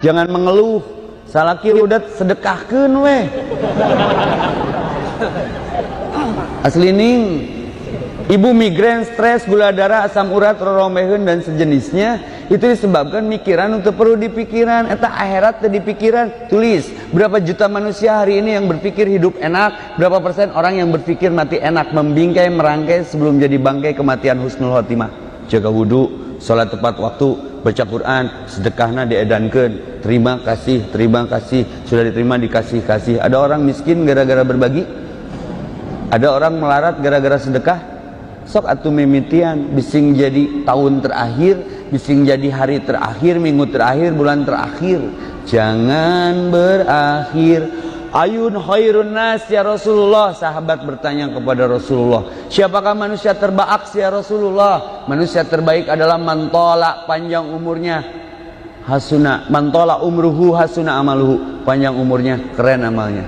Jangan mengeluh. Salaki udah sedekahkeun weh. Asli ning. Ibu migrain, stres, gula darah, asam urat, rorombeheun dan sejenisnya itu disebabkan mikiran untuk perlu dipikiran. Eta akhirat teu dipikiran. Tulis, berapa juta manusia hari ini yang berpikir hidup enak, berapa persen orang yang berpikir mati enak, membingkai, merangkai sebelum jadi bangkai kematian husnul khotimah. Jaga wudu, sholat tepat waktu, baca Quran, sedekahna diedankeun, terima kasih, sudah diterima dikasih-kasih. Ada orang miskin gara-gara berbagi? Ada orang melarat gara-gara sedekah? Sok atuh mimitian, bising jadi tahun terakhir, bising jadi hari terakhir, minggu terakhir, bulan terakhir. Jangan berakhir. Ayun khairun nas ya Rasulullah. Sahabat bertanya kepada Rasulullah, siapakah manusia terbaik ya Rasulullah? Manusia terbaik adalah mantola, panjang umurnya, hasuna, mantola umruhu hasuna amaluhu, panjang umurnya, keren amalnya.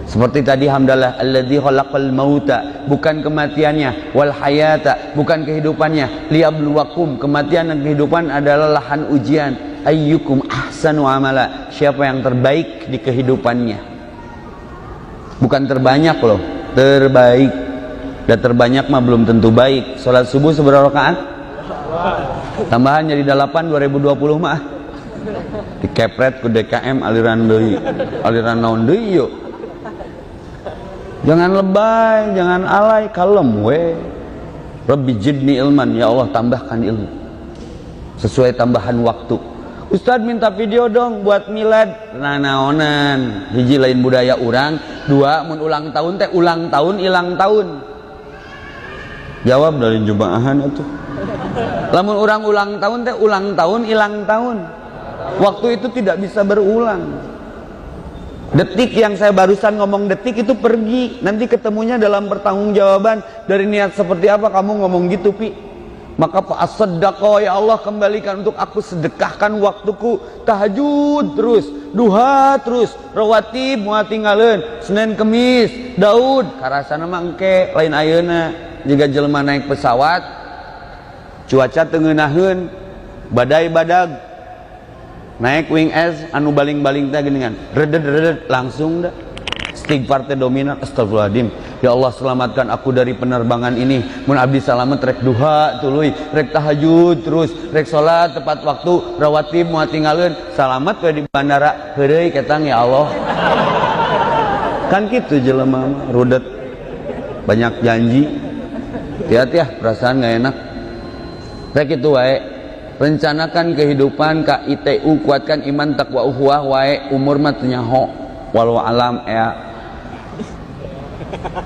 Seperti tadi hamdalah alladzi khalaqal mauta, bukan kematiannya, wal hayata, bukan kehidupannya, liyabluwakum, kematian dan kehidupan adalah lahan ujian, ayyukum ahsanu amala, siapa yang terbaik di kehidupannya. Bukan terbanyak loh, terbaik. Dan terbanyak mah belum tentu baik. Salat subuh seberapa rakaat? Tambahan jadi 8 2020 mah. Dikepret ku DKM aliran deui. Aliran naon deui yuk. Jangan lebay, jangan alay, kalem we. Rabbi jidni ilman, ya Allah tambahkan ilmu sesuai tambahan waktu. Ustadz minta video dong buat milad. Nah naonan, hiji lain budaya orang, dua mun ulang tahun teh ulang tahun ilang tahun. Jawab dari jumaahan itu. Lamun orang ulang tahun teh ulang tahun ilang tahun. Waktu itu tidak bisa berulang. Detik yang saya barusan ngomong detik itu pergi, nanti ketemunya dalam pertanggungjawaban. Dari niat seperti apa kamu ngomong gitu pi? Maka as-sadaqah, ya Allah kembalikan untuk aku, sedekahkan waktuku, tahajud terus, duha terus, rawatib moal tinggalin, Senin Kemis, Daud karasana mah engke lain ayeuna. Jika jelema naik pesawat cuaca teu ngeunaheun, badai badag, naik wing S anu baling-baling teh geuningan redet langsung dah istighfar teh dominan. Astagfirullahaladzim, ya Allah selamatkan aku dari penerbangan ini. Mun abdi salamet rek duha tuluy, rek tahajud terus, rek salat tepat waktu, rawatib moal tinggalin, salamet we di bandara heureuy ketang ya Allah. Kan kitu jelema rudet banyak janji, hati-hati ya perasaan gak enak. Rek itu wae, rencanakan kehidupan ka ITU, kuatkan iman takwa uhuwah wae, umur mah teu nyaho. Walau alam ya.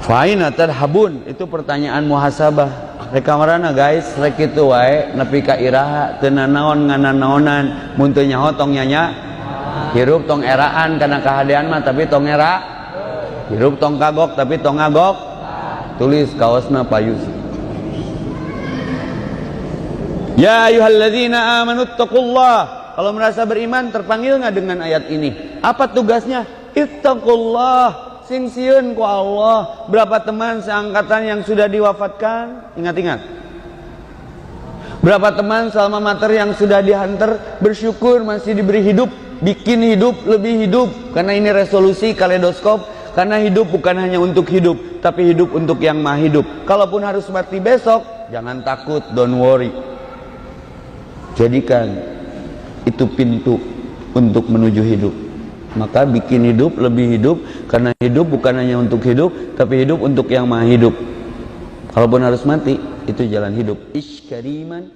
Faina tadhabun, itu pertanyaan muhasabah. Rek kamarana guys, rek kitu wae nepi ka iraha teu nanaon ngananaonan, mun teu nyaho tong nyanya. Hirup tong eraan kana kahadean mah tapi tong era. Hirup tong kagok tapi tong ngagok. Tulis kaosna payus. Ya ayyuhalladzina amanu taqullah. Kalau merasa beriman terpanggil nggak dengan ayat ini? Apa tugasnya? Ittaqullah, sing sieun ku Allah. Berapa teman seangkatan yang sudah diwafatkan? Ingat-ingat. Berapa teman selama mater yang sudah dihantar? Bersyukur masih diberi hidup, bikin hidup lebih hidup. Karena ini resolusi kaleidoskop. Karena hidup bukan hanya untuk hidup, tapi hidup untuk yang maha hidup. Kalaupun harus mati besok, jangan takut, don't worry. Jadikan itu pintu untuk menuju hidup. Maka bikin hidup lebih hidup, karena hidup bukan hanya untuk hidup, tapi hidup untuk yang maha hidup. Kalaupun harus mati, itu jalan hidup. Ish kariman